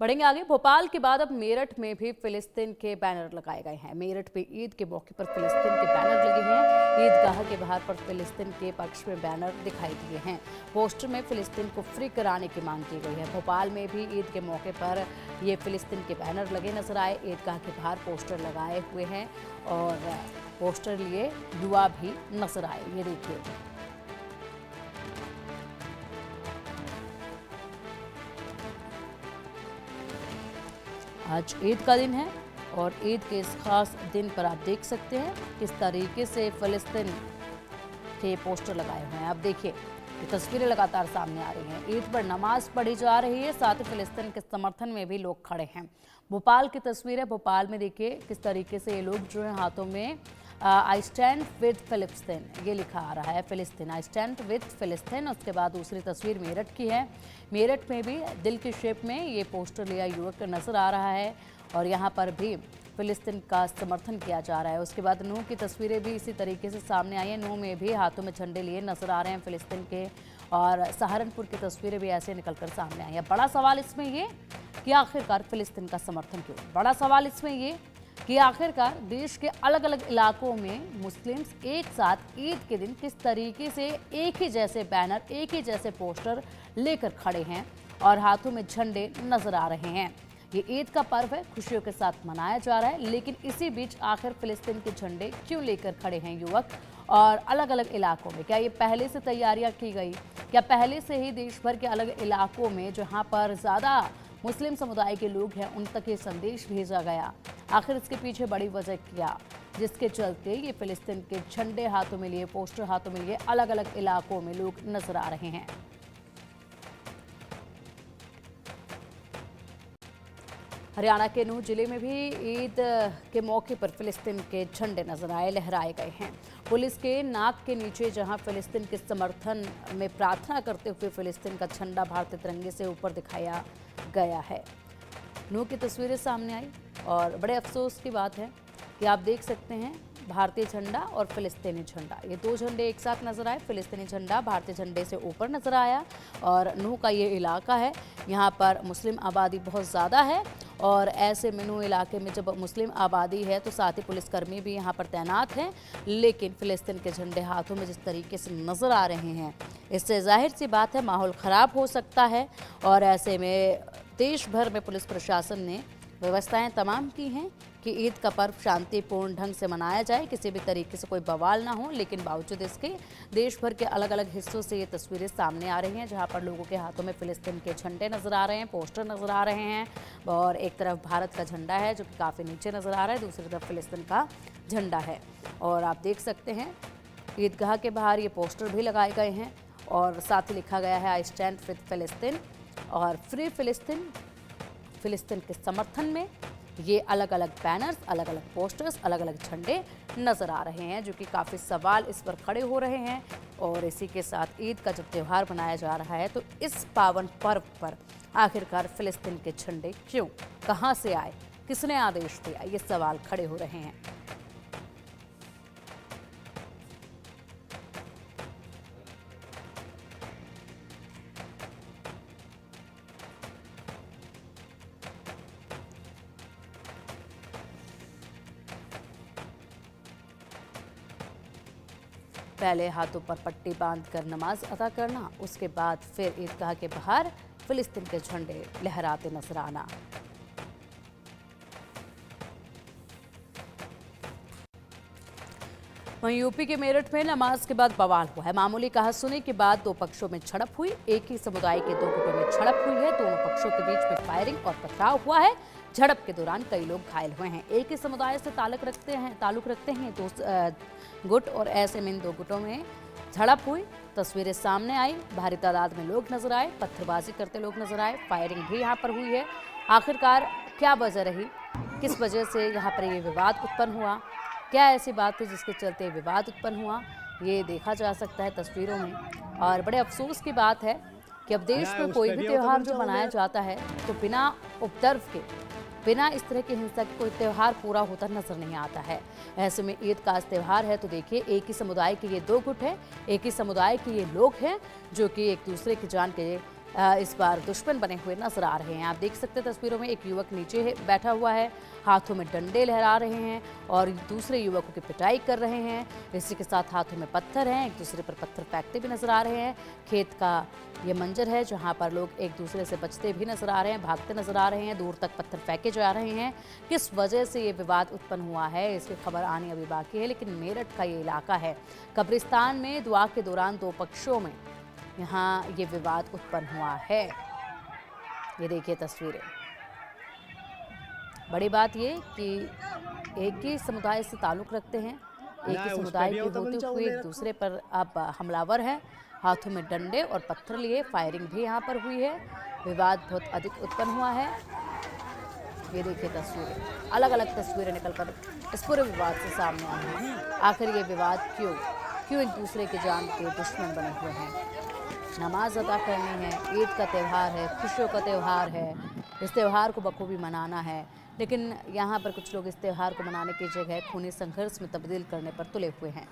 बढ़ेंगे आगे। भोपाल के बाद अब मेरठ में भी फिलिस्तीन के बैनर लगाए गए हैं। मेरठ में ईद के मौके पर फिलिस्तीन के बैनर लगे हैं। ईदगाह के बाहर पर फिलिस्तीन के पक्ष में बैनर दिखाई दिए हैं। पोस्टर में फिलिस्तीन को फ्री कराने की मांग की गई है। भोपाल में भी ईद के मौके पर ये फिलिस्तीन के बैनर लगे नजर आए। ईदगाह के बाहर पोस्टर लगाए हुए हैं और पोस्टर लिए युवा भी नजर आए। ये देखिए, आज ईद का दिन है और ईद के इस खास दिन पर आप देख सकते हैं किस तरीके से फिलिस्तीन के पोस्टर लगाए हुए हैं। आप देखिए, ये तस्वीरें लगातार सामने आ रही हैं। ईद पर नमाज पढ़ी जा रही है, साथ ही फिलिस्तीन के समर्थन में भी लोग खड़े हैं। भोपाल की तस्वीर है। भोपाल में देखिए किस तरीके से ये लोग जो है हाथों में आई स्टैंड विद फिलिस्तीन ये लिखा आ रहा है। फिलिस्तीन, आई स्टैंड विद फिलिस्तीन। उसके बाद दूसरी तस्वीर मेरठ की है। मेरठ में भी दिल की शेप में ये पोस्टर लिया युवक नजर आ रहा है और यहाँ पर भी फिलिस्तीन का समर्थन किया जा रहा है। उसके बाद नूह की तस्वीरें भी इसी तरीके से सामने आई हैं। नूह में भी हाथों में झंडे लिए नजर आ रहे हैं फिलिस्तीन के, और सहारनपुर की तस्वीरें भी ऐसे निकलकर सामने आई हैं। बड़ा सवाल इसमें ये कि आखिरकार फिलिस्तीन का समर्थन क्यों? बड़ा सवाल इसमें ये कि आखिरकार देश के अलग अलग इलाकों में मुस्लिम्स एक साथ ईद के दिन किस तरीके से एक ही जैसे बैनर, एक ही जैसे पोस्टर लेकर खड़े हैं और हाथों में झंडे नजर आ रहे हैं। ये ईद का पर्व है, खुशियों के साथ मनाया जा रहा है, लेकिन इसी बीच आखिर फिलिस्तीन के झंडे क्यों लेकर खड़े हैं युवक और अलग अलग इलाकों में? क्या ये पहले से तैयारियां की गई? क्या पहले से ही देश भर के अलग इलाकों में जहां पर ज़्यादा मुस्लिम समुदाय के लोग हैं उन तक ये संदेश भेजा गया? आखिर इसके पीछे बड़ी वजह क्या जिसके चलते ये फिलिस्तीन के झंडे हाथों में लिए, पोस्टर हाथों में लिए अलग अलग इलाकों में लोग नजर आ रहे हैं? हरियाणा के नूह जिले में भी ईद के मौके पर फिलिस्तीन के झंडे नजर आए, लहराए गए हैं। पुलिस के नाक के नीचे जहां फिलिस्तीन के समर्थन में प्रार्थना करते हुए फिलिस्तीन का झंडा भारतीय तिरंगे से ऊपर दिखाया गया है। नूह की तस्वीरें सामने आई और बड़े अफसोस की बात है कि आप देख सकते हैं भारतीय झंडा और फिलिस्तीनी झंडा, ये दो झंडे एक साथ नजर आए। फिलिस्तीनी झंडा भारतीय झंडे से ऊपर नजर आया और नूह का ये इलाका है, यहाँ पर मुस्लिम आबादी बहुत ज़्यादा है और ऐसे में नूह इलाके में जब मुस्लिम आबादी है तो साथ ही पुलिसकर्मी भी यहाँ पर तैनात हैं, लेकिन फिलिस्तीन के झंडे हाथों में जिस तरीके से नज़र आ रहे हैं, इससे जाहिर सी बात है माहौल ख़राब हो सकता है। और ऐसे में देश भर में पुलिस प्रशासन ने व्यवस्थाएं तमाम की हैं कि ईद का पर्व शांतिपूर्ण ढंग से मनाया जाए, किसी भी तरीके से कोई बवाल ना हो। लेकिन बावजूद इसके देश भर के अलग अलग हिस्सों से ये तस्वीरें सामने आ रही हैं जहां पर लोगों के हाथों में फिलिस्तीन के झंडे नजर आ रहे हैं, पोस्टर नजर आ रहे हैं और एक तरफ भारत का झंडा है जो कि काफ़ी नीचे नजर आ रहा है, दूसरी तरफ फिलिस्तीन का झंडा है। और आप देख सकते हैं ईदगाह के बाहर ये पोस्टर भी लगाए गए हैं और साथ ही लिखा गया है आई स्टैंड विद फिलिस्तीन और फ्री फिलिस्तीन। फिलिस्तीन के समर्थन में ये अलग अलग बैनर्स, अलग अलग पोस्टर्स, अलग अलग झंडे नजर आ रहे हैं जो कि काफ़ी सवाल इस पर खड़े हो रहे हैं। और इसी के साथ ईद का जब त्यौहार मनाया जा रहा है तो इस पावन पर्व पर आखिरकार फिलिस्तीन के झंडे क्यों, कहां से आए, किसने आदेश दिया, ये सवाल खड़े हो रहे हैं। पहले हाथों पर पट्टी बांधकर नमाज अदा करना, उसके बाद फिर ईदगाह के बाहर फिलिस्तीन के झंडे लहराते नजर आना। वहीं यूपी के मेरठ में नमाज के बाद बवाल हुआ है। मामूली कहासुनी के बाद दो पक्षों में झड़प हुई। एक ही समुदाय के दो गुटों में झड़प हुई है। दोनों पक्षों के बीच में फायरिंग और पथराव हुआ है। झड़प के दौरान कई लोग घायल हुए हैं। एक ही समुदाय से ताल्लुक रखते हैं दो गुट और ऐसे में इन दो गुटों में झड़प हुई। तस्वीरें सामने आई, भारी तादाद में लोग नजर आए, पत्थरबाजी करते लोग नजर आए, फायरिंग भी यहाँ पर हुई है। आखिरकार क्या वजह रही, किस वजह से यहाँ पर ये विवाद उत्पन्न हुआ, क्या ऐसी बात थी जिसके चलते विवाद उत्पन्न हुआ, ये देखा जा सकता है तस्वीरों में। और बड़े अफसोस की बात है कि अब देश में कोई भी त्यौहार जो मनाया जाता है तो बिना उपद्रव के, बिना इस तरह की हिंसा के कोई त्यौहार पूरा होता नजर नहीं आता है। ऐसे में ईद का त्यौहार है तो देखिए एक ही समुदाय के ये दो गुट हैं, एक ही समुदाय के ये लोग हैं जो कि एक दूसरे की जान के इस बार दुश्मन बने हुए नजर आ रहे हैं। आप देख सकते हैं तस्वीरों में एक युवक नीचे बैठा हुआ है, हाथों में डंडे लहरा रहे हैं और दूसरे युवकों की पिटाई कर रहे हैं। इसी के साथ हाथों में पत्थर हैं, एक दूसरे पर पत्थर फेंकते भी नजर आ रहे हैं। खेत का ये मंजर है जहां पर लोग एक दूसरे से बचते भी नजर आ रहे हैं, भागते नजर आ रहे हैं, दूर तक पत्थर फेंके जा रहे हैं। किस वजह से ये विवाद उत्पन्न हुआ है इसकी खबर आनी अभी बाकी है, लेकिन मेरठ का ये इलाका है, कब्रिस्तान में दुआ के दौरान दो पक्षों में यहाँ ये विवाद उत्पन्न हुआ है। ये देखिए तस्वीरें। बड़ी बात ये कि एक ही समुदाय से ताल्लुक़ रखते हैं, एक ही समुदाय के होते हुए एक दूसरे पर अब हमलावर है, हाथों में डंडे और पत्थर लिए फायरिंग भी यहाँ पर हुई है। विवाद बहुत अधिक उत्पन्न हुआ है। ये देखिए तस्वीरें, अलग अलग तस्वीरें निकलकर इस पूरे विवाद से सामने आई हैं। आखिर ये विवाद क्यों एक दूसरे के जान के दुश्मन बने हुए हैं। नमाज अदा करनी है, ईद का त्यौहार है, खुशियों का त्यौहार है, इस त्यौहार को बखूबी मनाना है, लेकिन यहाँ पर कुछ लोग इस त्यौहार को मनाने की जगह खूनी संघर्ष में तब्दील करने पर तुले हुए हैं।